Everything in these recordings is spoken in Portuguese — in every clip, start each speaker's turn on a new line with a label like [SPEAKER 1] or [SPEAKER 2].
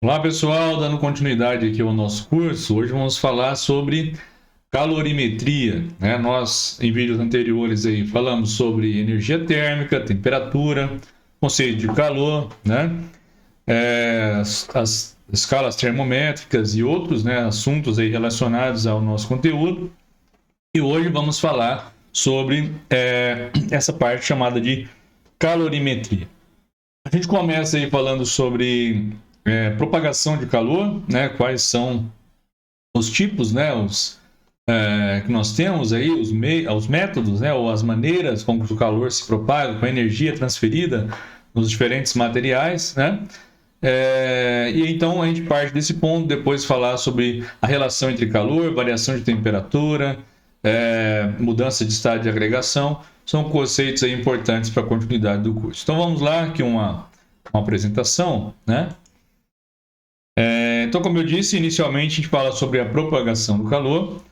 [SPEAKER 1] Olá pessoal, dando continuidade aqui ao nosso curso, hoje vamos falar sobre calorimetria, né? Nós em vídeos anteriores aí falamos sobre energia térmica, temperatura, conceito de calor, né? As escalas termométricas e outros, né, assuntos aí relacionados ao nosso conteúdo. E hoje vamos falar sobre essa parte chamada de calorimetria. A gente começa aí falando sobre propagação de calor, né? Quais são os tipos, né? Que nós temos aí, os métodos, né? Ou as maneiras como o calor se propaga, com a energia transferida nos diferentes materiais, né? E então a gente parte desse ponto, depois falar sobre a relação entre calor, variação de temperatura, mudança de estado de agregação, são conceitos aí importantes para a continuidade do curso. Então vamos lá, aqui uma apresentação, né? Então, como eu disse, inicialmente a gente fala sobre a propagação do calor,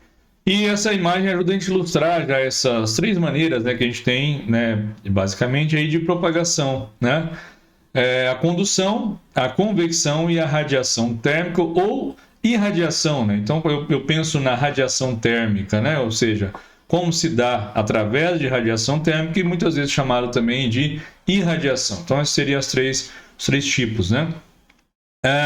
[SPEAKER 1] e essa imagem ajuda a gente a ilustrar já essas três maneiras, né, que a gente tem, né, basicamente aí de propagação, né? A condução, a convecção e a radiação térmica ou irradiação, né? Então eu penso na radiação térmica, né? Ou seja, como se dá através de radiação térmica e muitas vezes chamado também de irradiação. Então esses seriam os três tipos, né?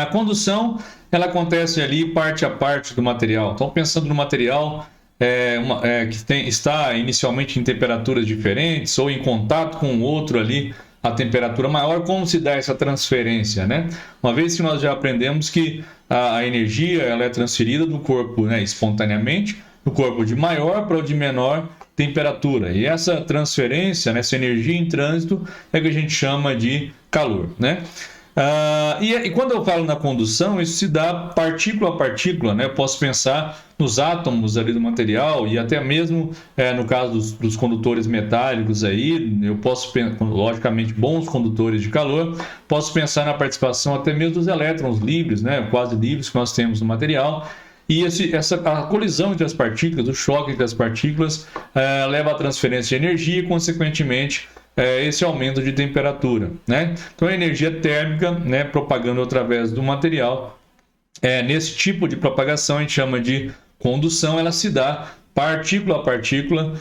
[SPEAKER 1] A condução, ela acontece ali parte a parte do material. Então pensando no material que está inicialmente em temperaturas diferentes ou em contato com o outro ali a temperatura maior, como se dá essa transferência, né? Uma vez que nós já aprendemos que a energia ela é transferida do corpo, né, espontaneamente, do corpo de maior para o de menor temperatura. E essa transferência, né, essa energia em trânsito, é que a gente chama de calor, né? E quando eu falo na condução, isso se dá partícula a partícula, né? Eu posso pensar nos átomos ali do material e até mesmo no caso dos condutores metálicos aí, eu posso, logicamente, bons condutores de calor, posso pensar na participação até mesmo dos elétrons livres, né? Quase livres que nós temos no material. E a colisão entre as partículas, o choque entre as partículas, leva à transferência de energia e, consequentemente, esse aumento de temperatura, né? Então a energia térmica, né, propagando através do material, nesse tipo de propagação a gente chama de condução, ela se dá partícula a partícula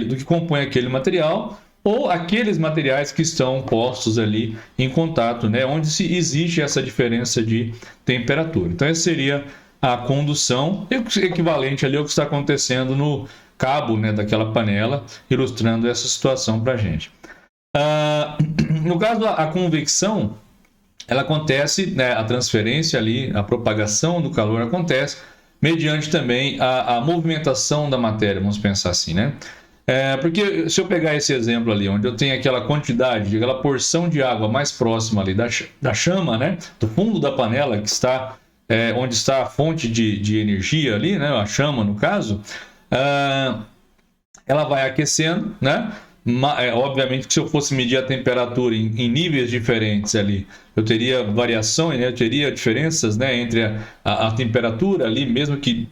[SPEAKER 1] do que compõe aquele material ou aqueles materiais que estão postos ali em contato, né, onde existe essa diferença de temperatura. Então essa seria a condução, equivalente ali ao que está acontecendo no cabo, né, daquela panela, ilustrando essa situação para a gente. No caso da convecção, ela acontece, né, a transferência ali, a propagação do calor acontece mediante também a movimentação da matéria, vamos pensar assim, né? Porque se eu pegar esse exemplo ali, onde eu tenho aquela quantidade, aquela porção de água mais próxima ali da chama, né, do fundo da panela, que está onde está a fonte de energia ali, né, a chama no caso, ela vai aquecendo, né? Obviamente que se eu fosse medir a temperatura em níveis diferentes ali, eu teria variação, né? Eu teria diferenças, né, entre a temperatura ali, mesmo que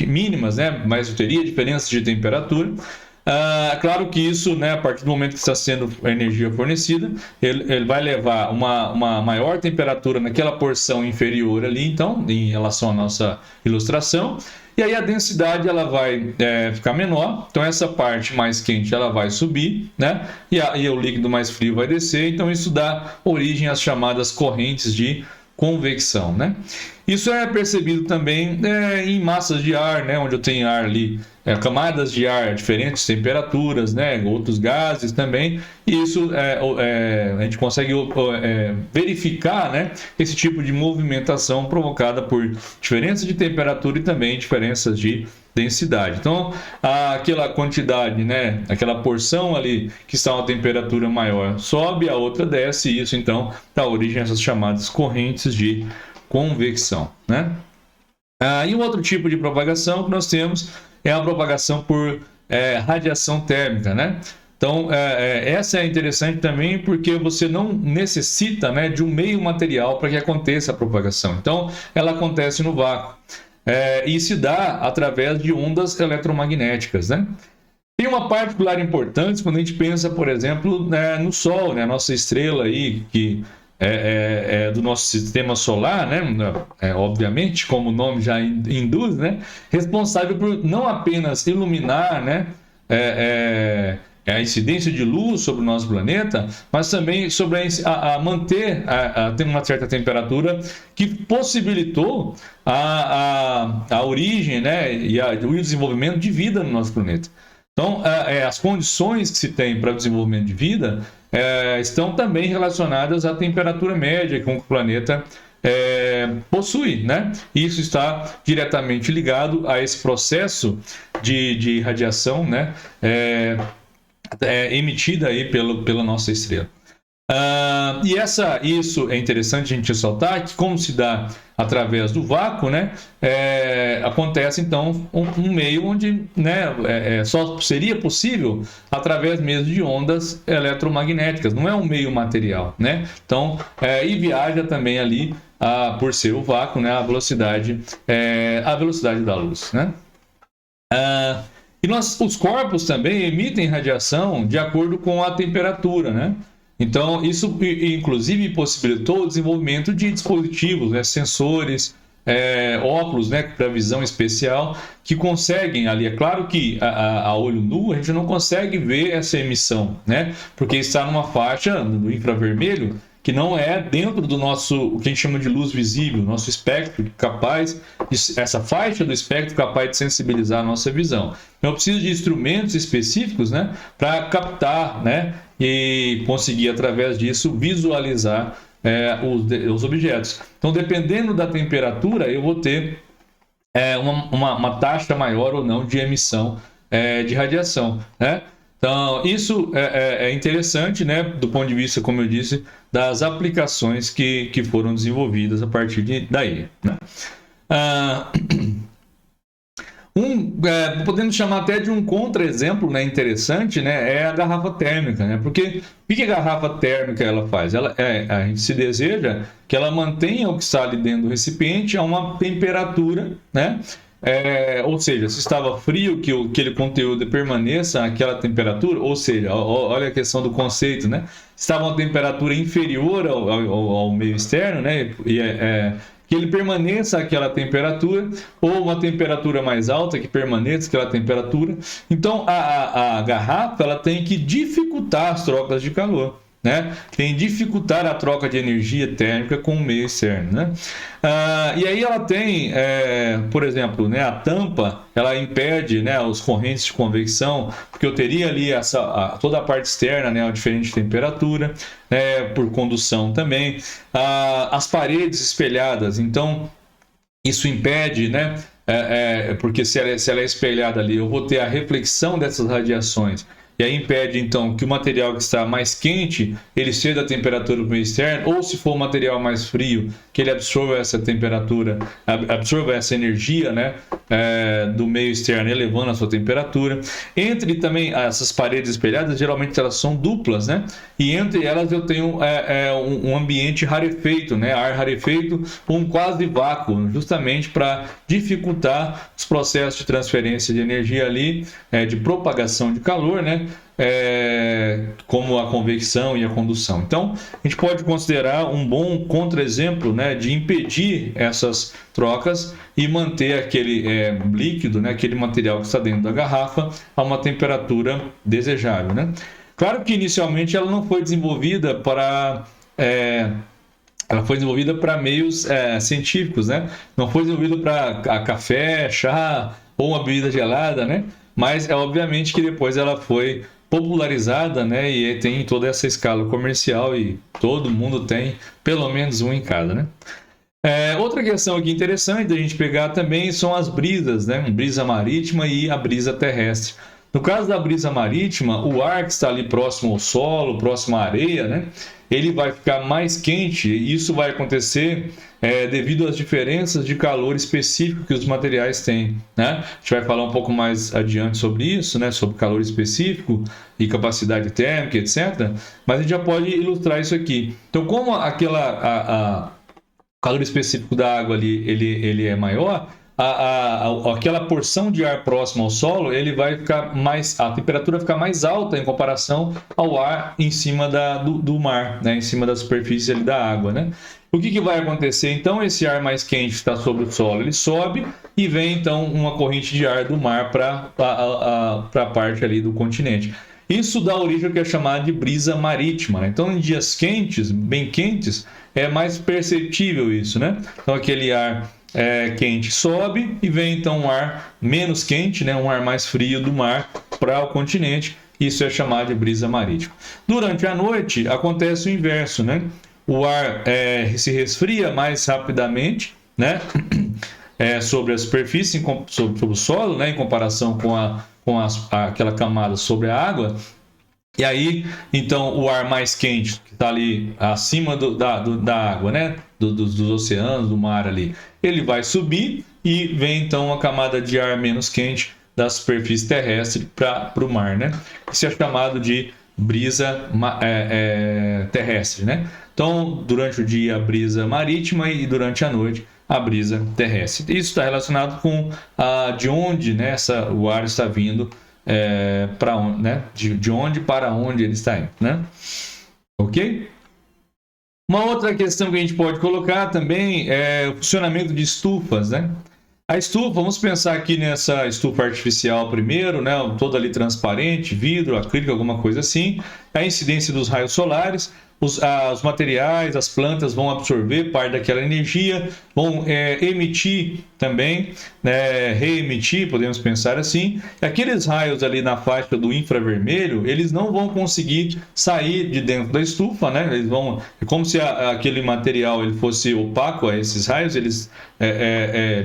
[SPEAKER 1] mínimas, né? Mas eu teria diferenças de temperatura. Claro que isso, né, a partir do momento que está sendo a energia fornecida, ele vai levar uma maior temperatura naquela porção inferior ali, então, em relação à nossa ilustração, e aí a densidade ela vai ficar menor, então essa parte mais quente ela vai subir, né, e o líquido mais frio vai descer, então isso dá origem às chamadas correntes de convecção, né? Isso é percebido também em massas de ar, né, onde eu tenho ar ali, camadas de ar, diferentes temperaturas, né, outros gases também, e isso a gente consegue verificar, né, esse tipo de movimentação provocada por diferenças de temperatura e também diferenças de densidade. Então, aquela quantidade, né, aquela porção ali que está a uma temperatura maior sobe, a outra desce, e isso então dá origem a essas chamadas correntes de convecção, né? E um outro tipo de propagação que nós temos é a propagação por radiação térmica, né? Então, essa é interessante também porque você não necessita, né, de um meio material para que aconteça a propagação. Então, ela acontece no vácuo e se dá através de ondas eletromagnéticas, né? Tem uma particular importância quando a gente pensa, por exemplo, no Sol, né, a nossa estrela aí, que do nosso sistema solar, né? Obviamente, como o nome já induz, né? Responsável por não apenas iluminar, né? A incidência de luz sobre o nosso planeta, mas também sobre a manter ter uma certa temperatura que possibilitou a origem, né? E o desenvolvimento de vida no nosso planeta. Então, as condições que se tem para o desenvolvimento de vida estão também relacionadas à temperatura média que o planeta possui, né? Isso está diretamente ligado a esse processo de radiação, né? Emitida aí pela nossa estrela. Isso é interessante a gente ressaltar, que como se dá através do vácuo, né, acontece então um meio onde, né, só seria possível através mesmo de ondas eletromagnéticas, não é um meio material, né? Então, e viaja também ali, por ser o vácuo, né, a velocidade da luz, né? Os corpos também emitem radiação de acordo com a temperatura, né? Então, isso inclusive possibilitou o desenvolvimento de dispositivos, né, sensores, óculos, né, para visão especial, que conseguem ali. É claro que a olho nu a gente não consegue ver essa emissão, né? Porque está numa faixa do infravermelho que não é dentro do nosso, o que a gente chama de luz visível, nosso espectro capaz, essa faixa do espectro capaz de sensibilizar a nossa visão. Então, eu preciso de instrumentos específicos, né, para captar, né, e conseguir, através disso, visualizar os objetos. Então, dependendo da temperatura, eu vou ter uma taxa maior ou não de emissão de radiação, né? Então, isso é interessante, né, do ponto de vista, como eu disse, das aplicações que foram desenvolvidas a partir daí, né? Podemos chamar até de um contra-exemplo, né, interessante, né, é a garrafa térmica, né? Porque o que a garrafa térmica ela faz? A gente se deseja que ela mantenha o que está ali dentro do recipiente a uma temperatura, né? Ou seja, se estava frio, que aquele conteúdo permaneça àquela temperatura, ou seja, olha a questão do conceito, né? Se estava uma temperatura inferior ao meio externo, né? Que ele permaneça àquela temperatura, ou uma temperatura mais alta que permaneça àquela temperatura. Então, a garrafa ela tem que dificultar as trocas de calor, né? Tem que dificultar a troca de energia térmica com o meio externo, né? E aí ela tem, por exemplo, né, a tampa, ela impede, né, os correntes de convecção, porque eu teria ali toda a parte externa, né, a diferente temperatura, por condução também. As paredes espelhadas, então isso impede, né? Porque se ela é espelhada ali, eu vou ter a reflexão dessas radiações. E aí impede, então, que o material que está mais quente, ele ceda a temperatura do meio externo, ou se for um material mais frio, que ele absorva essa temperatura, absorva essa energia, né, do meio externo, elevando a sua temperatura. Entre também essas paredes espelhadas, geralmente elas são duplas, né? E entre elas eu tenho um ambiente rarefeito, né? Ar rarefeito, um quase vácuo, justamente para dificultar os processos de transferência de energia ali, de propagação de calor, né? Como a convecção e a condução. Então, a gente pode considerar um bom contra-exemplo, né, de impedir essas trocas e manter aquele líquido, né, aquele material que está dentro da garrafa, a uma temperatura desejável, né? Claro que inicialmente ela não foi desenvolvida para meios científicos, né? Não foi desenvolvida para café, chá ou uma bebida gelada, né? Mas obviamente que depois ela foi popularizada, né? E tem toda essa escala comercial e todo mundo tem pelo menos um em casa, né? Outra questão aqui interessante da gente pegar também são as brisas, né? Brisa marítima e a brisa terrestre. No caso da brisa marítima, o ar que está ali próximo ao solo, próximo à areia, né? Ele vai ficar mais quente e isso vai acontecer devido às diferenças de calor específico que os materiais têm, né? A gente vai falar um pouco mais adiante sobre isso, né? Sobre calor específico e capacidade térmica, etc. Mas a gente já pode ilustrar isso aqui. Então, como o calor específico da água ali ele é maior, aquela porção de ar próximo ao solo, ele vai ficar a temperatura vai ficar mais alta em comparação ao ar em cima do mar, né? Em cima da superfície ali da água, né? O que vai acontecer então? Esse ar mais quente que está sobre o solo, ele sobe e vem então uma corrente de ar do mar para a parte ali do continente. Isso dá origem ao que é chamado de brisa marítima, né? Então, em dias quentes, bem quentes, é mais perceptível isso, né? Então, aquele ar quente sobe e vem então um ar menos quente, né? Um ar mais frio do mar para o continente. Isso é chamado de brisa marítima. Durante a noite, acontece o inverso, né? O ar se resfria mais rapidamente, né? Sobre a superfície, sobre o solo, né? Em comparação com aquela camada sobre a água. E aí, então, o ar mais quente, que está ali acima da água, né? Dos oceanos, do mar ali, ele vai subir e vem, então, a camada de ar menos quente da superfície terrestre para o mar, né? Isso é chamado de brisa terrestre, né? Então, durante o dia, a brisa marítima e durante a noite, a brisa terrestre. Isso está relacionado com de onde, né, o ar está vindo, para onde, né? De onde para onde ele está indo, né? Ok? Uma outra questão que a gente pode colocar também é o funcionamento de estufas, né? A estufa, vamos pensar aqui nessa estufa artificial primeiro, né? Toda ali transparente, vidro, acrílico, alguma coisa assim. A incidência dos raios solares, os materiais, as plantas vão absorver parte daquela energia, vão emitir também, né, reemitir, podemos pensar assim. E aqueles raios ali na faixa do infravermelho, eles não vão conseguir sair de dentro da estufa, né? Eles vão, é como se aquele material ele fosse opaco a esses raios, eles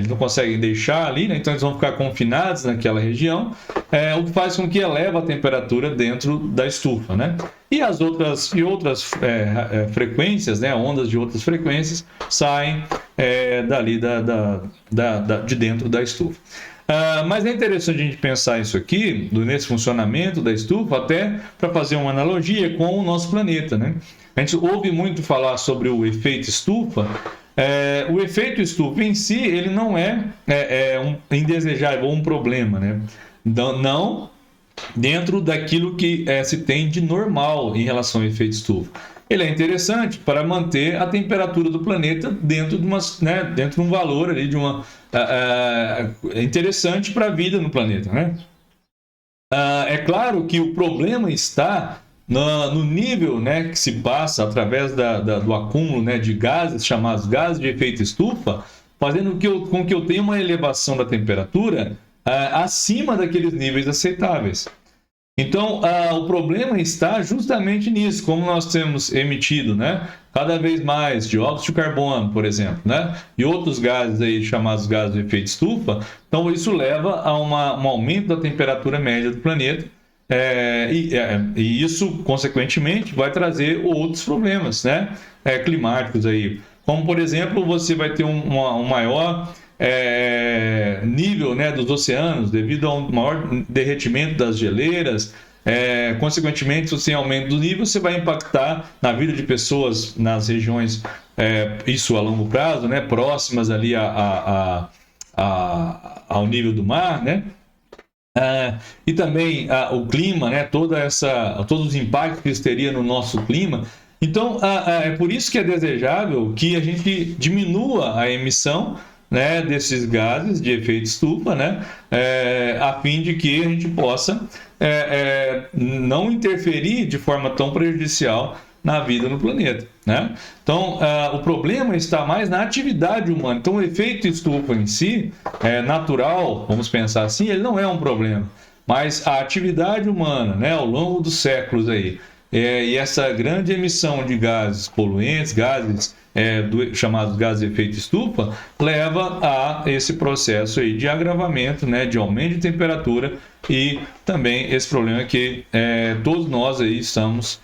[SPEAKER 1] não conseguem deixar ali, né? Então eles vão ficar confinados naquela região, o que faz com que eleva a temperatura dentro da estufa, né? E as outras frequências, né, ondas de outras frequências, saem dali de dentro da estufa. Mas é interessante a gente pensar isso aqui, nesse funcionamento da estufa, até para fazer uma analogia com o nosso planeta, né? A gente ouve muito falar sobre o efeito estufa. O efeito estufa em si, ele não é indesejável ou um problema, né? Não dentro daquilo que se tem de normal em relação ao efeito estufa. Ele é interessante para manter a temperatura do planeta dentro de um valor ali interessante para a vida no planeta, né? É claro que o problema está no nível, né, que se passa através do acúmulo, né, de gases chamados gases de efeito estufa, fazendo com que eu tenha uma elevação da temperatura acima daqueles níveis aceitáveis. Então, o problema está justamente nisso, como nós temos emitido, né, cada vez mais dióxido de carbono, por exemplo, né, e outros gases aí chamados gases de efeito estufa. Então, isso leva a um aumento da temperatura média do planeta, e isso, consequentemente, vai trazer outros problemas, né, climáticos aí. Como, por exemplo, você vai ter um maior nível, né, dos oceanos, devido a um maior derretimento das geleiras. Consequentemente, se você tem aumento do nível, você vai impactar na vida de pessoas nas regiões, isso a longo prazo, né, próximas ali ao nível do mar, né? E também o clima, né, todos os impactos que isso teria no nosso clima. Então, é por isso que é desejável que a gente diminua a emissão, né, desses gases de efeito estufa, né, a fim de que a gente possa não interferir de forma tão prejudicial na vida no planeta, né? Então, o problema está mais na atividade humana. Então, o efeito estufa em si, natural, vamos pensar assim, ele não é um problema. Mas a atividade humana, né, ao longo dos séculos aí, e essa grande emissão de gases poluentes, gases chamados gases de efeito estufa, leva a esse processo aí de agravamento, né, de aumento de temperatura, e também esse problema que todos nós aí estamos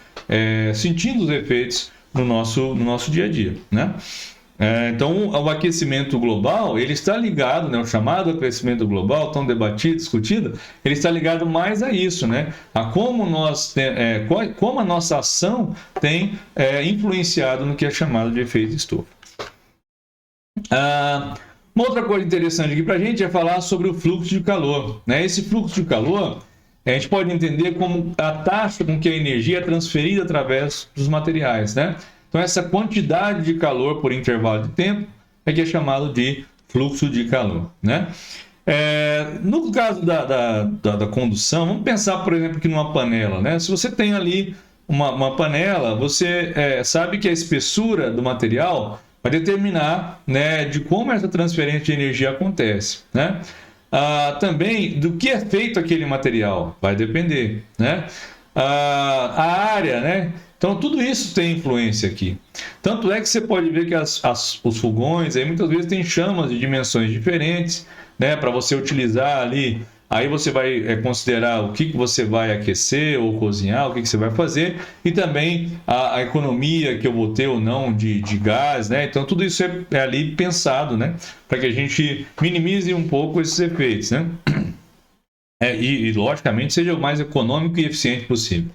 [SPEAKER 1] sentindo os efeitos no nosso dia a dia, né? Então, o aquecimento global, ele está ligado, né, o chamado aquecimento global, tão debatido, discutido, ele está ligado mais a isso, né, a como como a nossa ação tem influenciado no que é chamado de efeito estufa. Uma outra coisa interessante aqui para a gente é falar sobre o fluxo de calor, né? Esse fluxo de calor a gente pode entender como a taxa com que a energia é transferida através dos materiais, né? Então, essa quantidade de calor por intervalo de tempo é que é chamado de fluxo de calor, né? No caso da condução, vamos pensar, por exemplo, aqui numa panela, né? Se você tem ali uma panela, você sabe que a espessura do material vai determinar, né, de como essa transferência de energia acontece, né? Também do que é feito aquele material, vai depender, né? A área, né? Então, tudo isso tem influência aqui. Tanto é que você pode ver que os fogões aí, muitas vezes têm chamas de dimensões diferentes, né? Para você utilizar ali. Aí você vai considerar o que você vai aquecer ou cozinhar, o que você vai fazer, e também a economia que eu vou ter ou não de gás, né? Então, tudo isso é ali pensado, né? Para que a gente minimize um pouco esses efeitos, né? E, logicamente, seja o mais econômico e eficiente possível.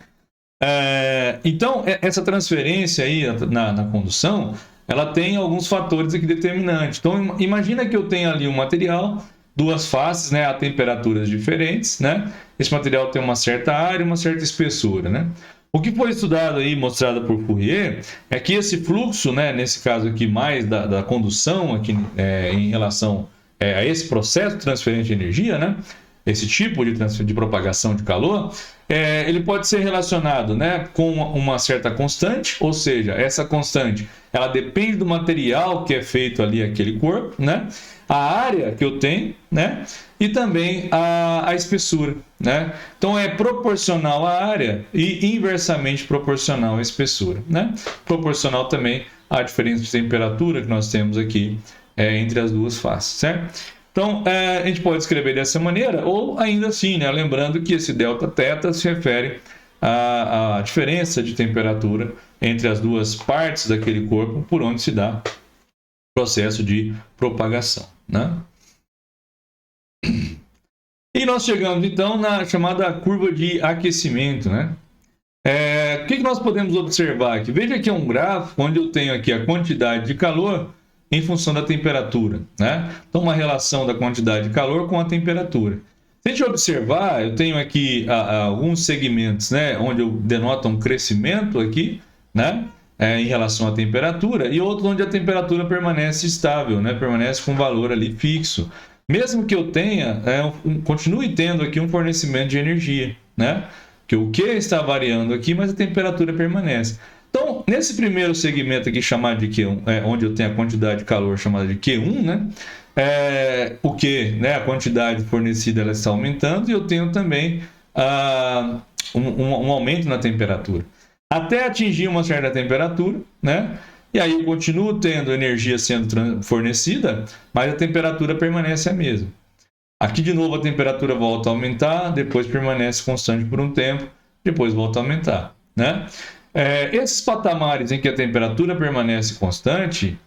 [SPEAKER 1] Então, essa transferência aí na condução, ela tem alguns fatores aqui determinantes. Então, imagina que eu tenho ali um material, duas faces, né, a temperaturas diferentes, né? Esse material tem uma certa área, uma certa espessura, né? O que foi estudado aí, mostrado por Fourier, é que esse fluxo, né, nesse caso aqui mais da condução aqui, em relação a esse processo de transferência de energia, né? Esse tipo de propagação de calor, ele pode ser relacionado, né, com uma certa constante, ou seja, essa constante ela depende do material que é feito ali aquele corpo, né, a área que eu tenho, né, e também a espessura, né. Então é proporcional à área e inversamente proporcional à espessura, né. Proporcional também à diferença de temperatura que nós temos aqui entre as duas faces, certo? Então, a gente pode escrever dessa maneira, ou ainda assim, né? Lembrando que esse delta-θ se refere à diferença de temperatura entre as duas partes daquele corpo por onde se dá o processo de propagação, né? E nós chegamos, então, na chamada curva de aquecimento, né? O que nós podemos observar aqui? Veja que é um gráfico onde eu tenho aqui a quantidade de calor em função da temperatura, né? Então, uma relação da quantidade de calor com a temperatura. Se a gente observar, eu tenho aqui alguns segmentos, né, onde eu denoto um crescimento aqui, né, em relação à temperatura, e outros onde a temperatura permanece estável, né, permanece com valor ali fixo. Mesmo que eu tenha, continue tendo aqui um fornecimento de energia, né, que o Q está variando aqui, mas a temperatura permanece. Então, nesse primeiro segmento aqui chamado de Q1, onde eu tenho a quantidade de calor chamada de Q1, né? O Q, né, a quantidade fornecida, ela está aumentando, e eu tenho também um aumento na temperatura. Até atingir uma certa temperatura, né? E aí eu continuo tendo energia sendo fornecida, mas a temperatura permanece a mesma. Aqui de novo a temperatura volta a aumentar, depois permanece constante por um tempo, depois volta a aumentar, né? Esses patamares em que a temperatura permanece constante,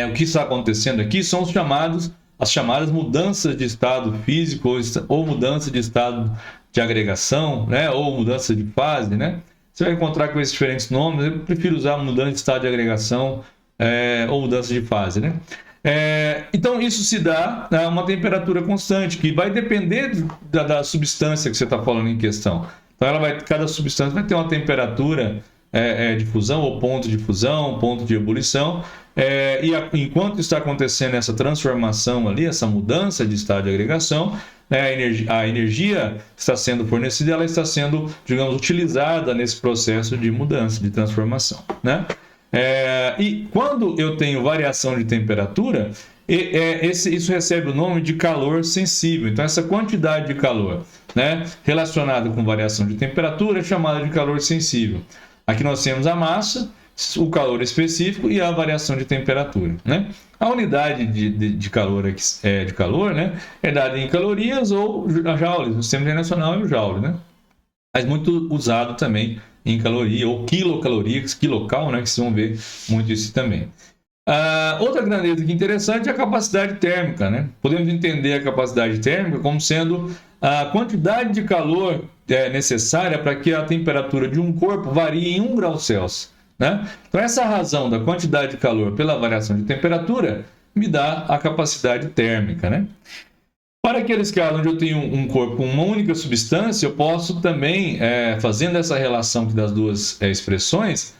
[SPEAKER 1] o que está acontecendo aqui são as chamadas mudanças de estado físico ou mudança de estado de agregação, né, ou mudança de fase, né? Você vai encontrar com esses diferentes nomes. Eu prefiro usar mudança de estado de agregação ou mudança de fase, né? Então isso se dá a uma temperatura constante, que vai depender da substância que você está falando em questão. Então, cada substância vai ter uma temperatura de fusão, ou ponto de fusão, ponto de ebulição, enquanto está acontecendo essa transformação ali, essa mudança de estado de agregação, né, a energia está sendo fornecida, ela está sendo, digamos, utilizada nesse processo de mudança, de transformação, né? E quando eu tenho variação de temperatura, isso recebe o nome de calor sensível. Então, essa quantidade de calor, né, relacionada com variação de temperatura é chamada de calor sensível. Aqui nós temos a massa, o calor específico e a variação de temperatura, né? A unidade de calor, de calor, né, é dada em calorias ou joules. No sistema internacional é o joule, né? Mas muito usado também em caloria ou quilocalorias, quilocal, né, que vocês vão ver muito isso também. Outra grandeza aqui interessante é a capacidade térmica, né? Podemos entender a capacidade térmica como sendo a quantidade de calor necessária para que a temperatura de um corpo varie em 1 grau Celsius, né? Então, essa razão da quantidade de calor pela variação de temperatura me dá a capacidade térmica, né? Para aqueles casos onde eu tenho um corpo com uma única substância, eu posso também, fazendo essa relação das duas expressões,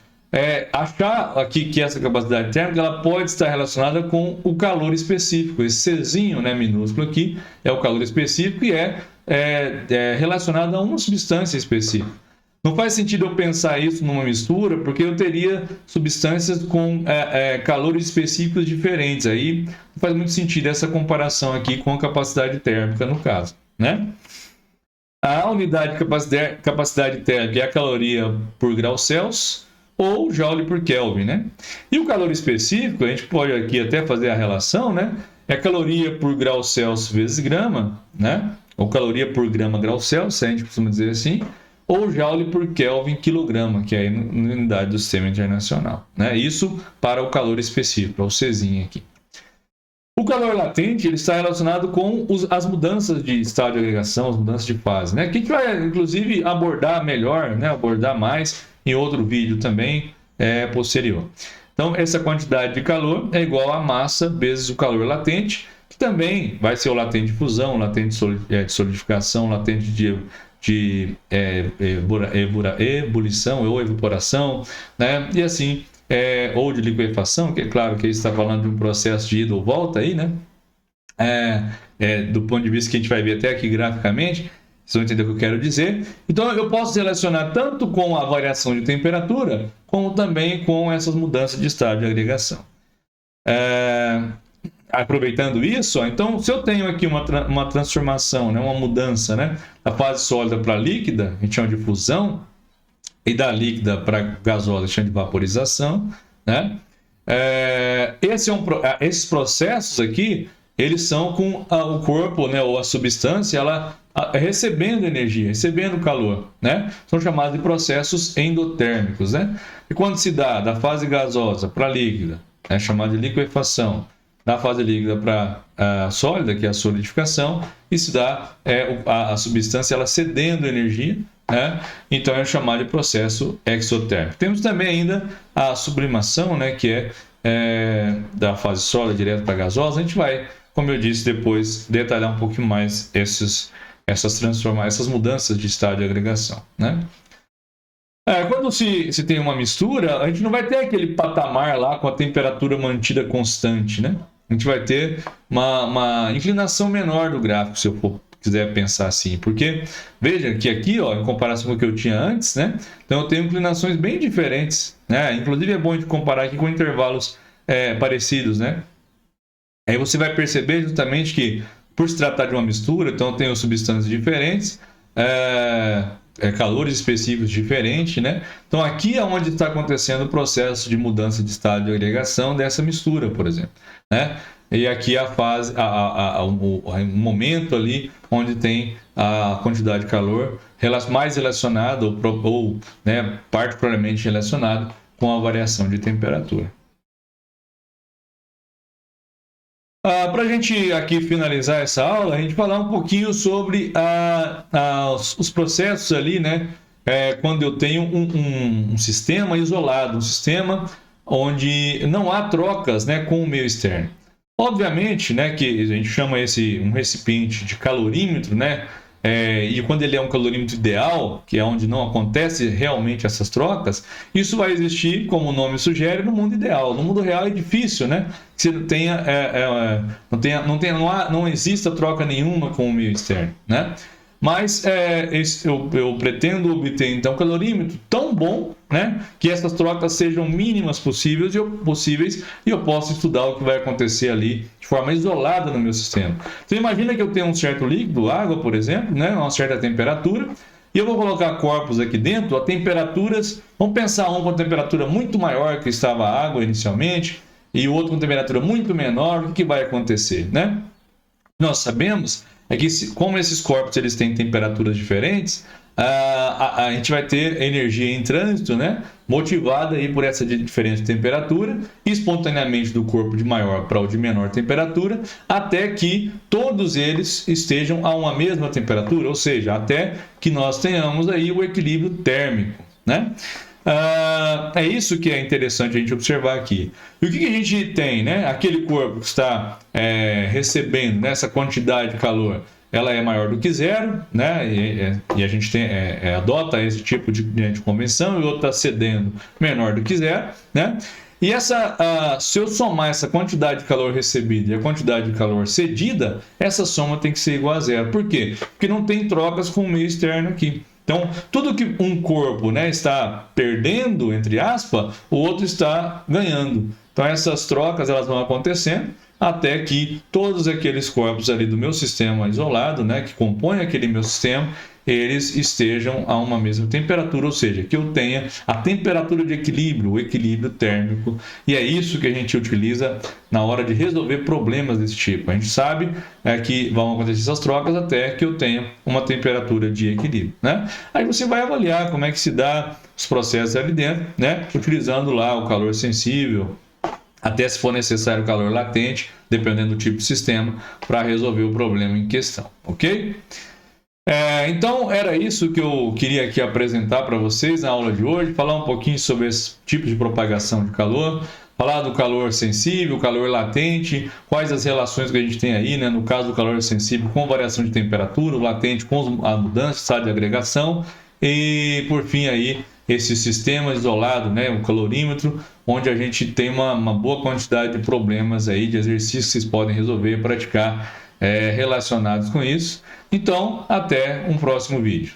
[SPEAKER 1] achar aqui que essa capacidade térmica ela pode estar relacionada com o calor específico. Esse Czinho, né, minúsculo aqui, é o calor específico e é relacionado a uma substância específica. Não faz sentido eu pensar isso numa mistura, porque eu teria substâncias com calores específicos diferentes. Aí não faz muito sentido essa comparação aqui com a capacidade térmica, no caso, né? A unidade de capacidade térmica é a caloria por grau Celsius ou joule por Kelvin, né? E o calor específico, a gente pode aqui até fazer a relação, né? É caloria por grau Celsius vezes grama, né? Ou caloria por grama grau Celsius, a gente costuma dizer assim, ou joule por Kelvin quilograma, que é a unidade do sistema internacional, né? Isso para o calor específico, é o Czinho aqui. O calor latente ele está relacionado com as mudanças de estado de agregação, as mudanças de fase, né? Que a gente vai, inclusive, abordar melhor, né? Abordar mais em outro vídeo também posterior. Então, essa quantidade de calor é igual à massa vezes o calor latente, que também vai ser o latente de fusão, o latente de solidificação, o latente de ebulição ou evaporação, né? E assim, ou de liquefação, que é claro que está falando de um processo de ida ou volta aí, né? Do ponto de vista que a gente vai ver até aqui graficamente, vocês vão entender o que eu quero dizer. Então, eu posso relacionar tanto com a variação de temperatura, como também com essas mudanças de estado de agregação. Aproveitando isso, então, se eu tenho aqui uma transformação, né, uma mudança, né, da fase sólida para líquida, a gente chama de fusão, e da líquida para gasosa, a gente chama de vaporização, né? Esses processos aqui, eles são com o corpo, né, ou a substância, ela recebendo energia, recebendo calor, né? São chamados de processos endotérmicos, né? E quando se dá da fase gasosa para líquida, é chamado de liquefação, da fase líquida para a sólida, que é a solidificação, e se dá a substância ela cedendo energia, né? Então é chamado de processo exotérmico. Temos também ainda a sublimação, né? Que é da fase sólida direto para a gasosa. A gente vai, como eu disse, depois detalhar um pouquinho mais essas mudanças de estado de agregação, né? Quando se tem uma mistura, a gente não vai ter aquele patamar lá com a temperatura mantida constante, né? A gente vai ter uma inclinação menor do gráfico, se eu quiser pensar assim. Porque, veja que aqui, ó, em comparação com o que eu tinha antes, né? Então eu tenho inclinações bem diferentes, né? Inclusive é bom a gente comparar aqui com intervalos parecidos, né? Aí você vai perceber justamente que, por se tratar de uma mistura, então eu tenho substâncias diferentes, calores específicos diferentes, né? Então aqui é onde está acontecendo o processo de mudança de estado de agregação dessa mistura, por exemplo, né? E aqui a fase, o momento ali onde tem a quantidade de calor mais relacionada ou né, particularmente relacionado com a variação de temperatura. Para a gente aqui finalizar essa aula, a gente falar um pouquinho sobre os processos ali, né? Quando eu tenho um sistema isolado, um sistema onde não há trocas, né, com o meio externo. Obviamente, né, que a gente chama um recipiente de calorímetro, né? E quando ele é um calorímetro ideal, que é onde não acontece realmente essas trocas, isso vai existir, como o nome sugere, no mundo ideal. No mundo real é difícil, né? Que não exista troca nenhuma com o meio externo, né? Mas eu pretendo obter, então, um calorímetro tão bom, né, que essas trocas sejam mínimas possíveis e eu posso estudar o que vai acontecer ali de forma isolada no meu sistema. Você imagina que eu tenho um certo líquido, água, por exemplo, né, uma certa temperatura, e eu vou colocar corpos aqui dentro a temperaturas, vamos pensar um com temperatura muito maior que estava a água inicialmente, e o outro com temperatura muito menor, o que vai acontecer, né? Nós sabemos que como esses corpos eles têm temperaturas diferentes, a gente vai ter energia em trânsito, né, motivada aí por essa diferença de temperatura, espontaneamente do corpo de maior para o de menor temperatura, até que todos eles estejam a uma mesma temperatura, ou seja, até que nós tenhamos aí o equilíbrio térmico, né? É isso que é interessante a gente observar aqui. E o que a gente tem, né? Aquele corpo que está recebendo, né, essa quantidade de calor, ela é maior do que zero, né? E a gente adota esse tipo de convenção, e o outro está cedendo menor do que zero, né? E se eu somar essa quantidade de calor recebida e a quantidade de calor cedida, essa soma tem que ser igual a zero. Por quê? Porque não tem trocas com o meio externo aqui. Então, tudo que um corpo, né, está perdendo, entre aspas, o outro está ganhando. Então, essas trocas elas vão acontecendo até que todos aqueles corpos ali do meu sistema isolado, né, que compõem aquele meu sistema, eles estejam a uma mesma temperatura, ou seja, que eu tenha a temperatura de equilíbrio, o equilíbrio térmico, e é isso que a gente utiliza na hora de resolver problemas desse tipo. A gente sabe que vão acontecer essas trocas até que eu tenha uma temperatura de equilíbrio, né? Aí você vai avaliar como é que se dá os processos ali dentro, né? Utilizando lá o calor sensível, até se for necessário o calor latente, dependendo do tipo de sistema, para resolver o problema em questão, ok? Então, era isso que eu queria aqui apresentar para vocês na aula de hoje, falar um pouquinho sobre esse tipo de propagação de calor, falar do calor sensível, calor latente, quais as relações que a gente tem aí, né? No caso do calor sensível com variação de temperatura, o latente com a mudança, estado de agregação, e por fim aí esse sistema isolado, né? O calorímetro, onde a gente tem uma boa quantidade de problemas aí, de exercícios que vocês podem resolver e praticar relacionados com isso. Então, até um próximo vídeo.